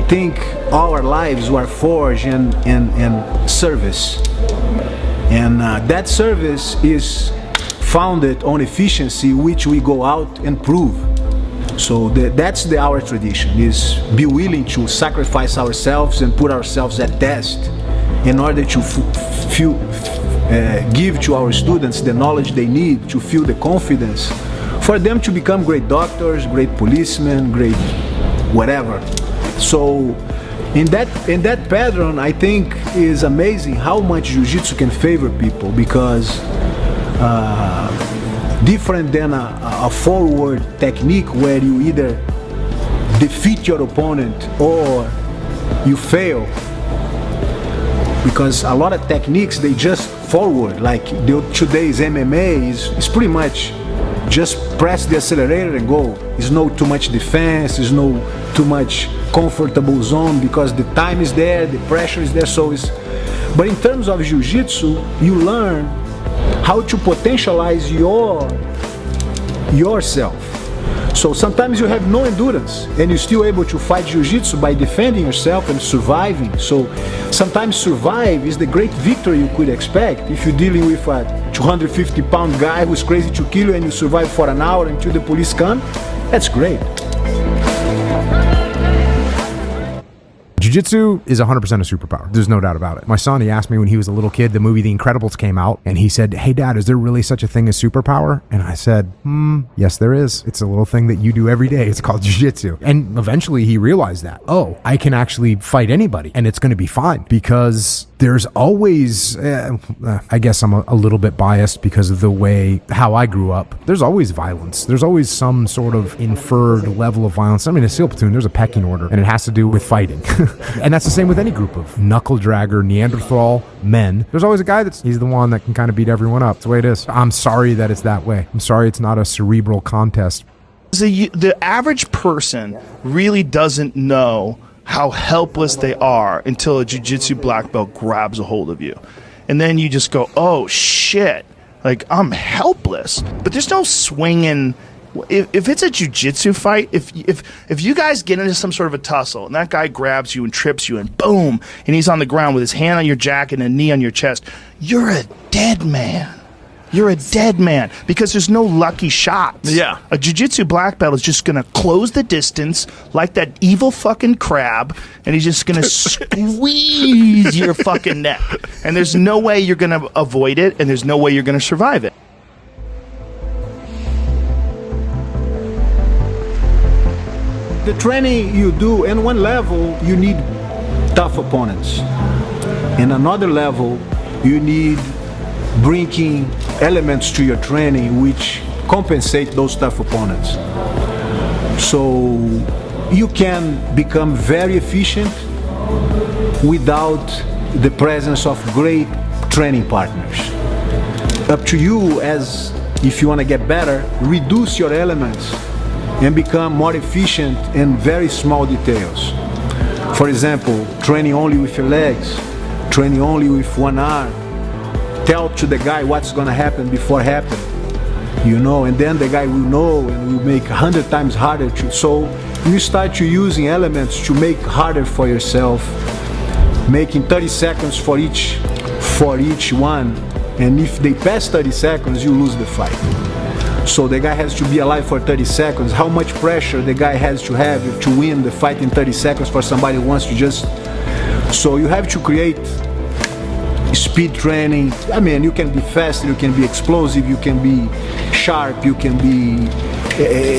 think our lives were forged in service. And that service is founded on efficiency, which we go out and prove. So that's our tradition, is be willing to sacrifice ourselves and put ourselves at test in order to give to our students the knowledge they need to feel the confidence for them to become great doctors, great policemen, great whatever. So in that pattern, I think is amazing how much Jiu-Jitsu can favor people, because different than a forward technique where you either defeat your opponent or you fail, because a lot of techniques, they just forward, like today's MMA is pretty much just press the accelerator and go. There's no too much defense, there's no too much comfortable zone, because the time is there, the pressure is there. But in terms of Jiu-Jitsu, you learn how to potentialize yourself. So sometimes you have no endurance and you're still able to fight Jiu-Jitsu by defending yourself and surviving. So sometimes survive is the great victory you could expect if you're dealing with a 250-pound guy who's crazy to kill you and you survive for an hour until the police come. That's great. Jiu-Jitsu is 100% a superpower. There's no doubt about it. My son, he asked me when he was a little kid, the movie The Incredibles came out, and he said, "Hey Dad, is there really such a thing as superpower?" And I said, yes there is. It's a little thing that you do every day. It's called Jiu-Jitsu. And eventually he realized that, oh, I can actually fight anybody and it's going to be fine, because there's always, I guess I'm a little bit biased because of the way, how I grew up. There's always violence. There's always some sort of inferred level of violence. I mean, a SEAL platoon, there's a pecking order, and it has to do with fighting. And that's the same with any group of knuckle dragger, Neanderthal men. There's always a guy he's the one that can kind of beat everyone up. That's the way it is. I'm sorry that it's that way. I'm sorry it's not a cerebral contest. The average person really doesn't know how helpless they are until a jiu-jitsu black belt grabs a hold of you. And then you just go, oh shit, like I'm helpless. But there's no swinging. If it's a jiu-jitsu fight, if you guys get into some sort of a tussle and that guy grabs you and trips you and boom, and he's on the ground with his hand on your jacket and a knee on your chest, you're a dead man. You're a dead man, because there's no lucky shots. Yeah. A jiu-jitsu black belt is just going to close the distance like that evil fucking crab, and he's just going to squeeze your fucking neck. And there's no way you're going to avoid it, and there's no way you're going to survive it. The training you do, in one level, you need tough opponents. In another level, you need bringing elements to your training which compensate those tough opponents. So you can become very efficient without the presence of great training partners. Up to you, as if you want to get better, reduce your elements and become more efficient in very small details. For example, training only with your legs, training only with one arm. Tell to the guy what's gonna happen before it happens, and then the guy will know and will make 100 times harder to. So you start to using elements to make harder for yourself, making 30 seconds for each one, and if they pass 30 seconds, you lose the fight. So the guy has to be alive for 30 seconds. How much pressure the guy has to have to win the fight in 30 seconds for somebody who wants to just. So you have to create speed training. I mean, you can be fast, you can be explosive, you can be sharp, you can be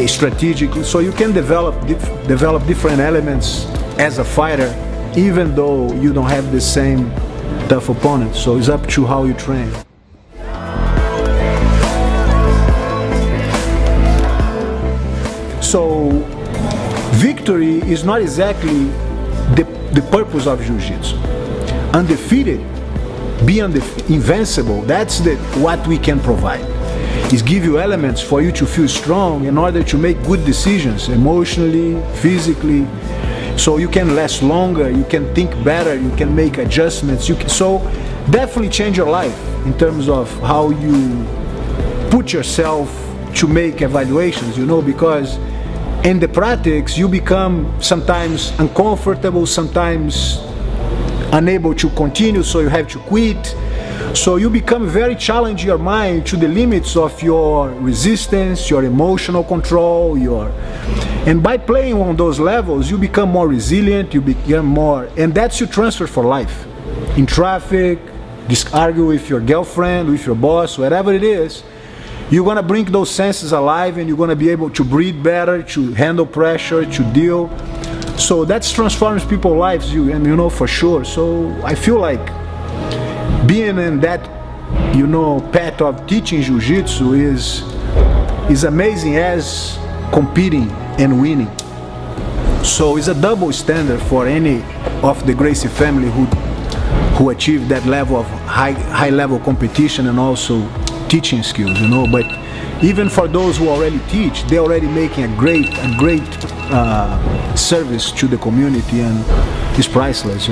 strategic. So you can develop different elements as a fighter, even though you don't have the same tough opponent. So it's up to how you train. So victory is not exactly the purpose of Jiu-Jitsu. Undefeated, be invincible, that's what we can provide. Is give you elements for you to feel strong in order to make good decisions, emotionally, physically, so you can last longer, you can think better, you can make adjustments. So definitely change your life in terms of how you put yourself to make evaluations, because in the practice, you become sometimes uncomfortable, sometimes unable to continue, so you have to quit. So you become very challenge your mind to the limits of your resistance, your emotional control, and by playing on those levels, you become more resilient, you become more, and that's your transfer for life. In traffic, argue with your girlfriend, with your boss, whatever it is, you're gonna bring those senses alive, and you're gonna be able to breathe better, to handle pressure, to deal. So that's transforms people's lives, for sure. So I feel like being in that, path of teaching Jiu-Jitsu is amazing as competing and winning. So it's a double standard for any of the Gracie family who achieve that level of high level competition and also teaching skills, But even for those who already teach, they're already making a great service to the community, and it's priceless,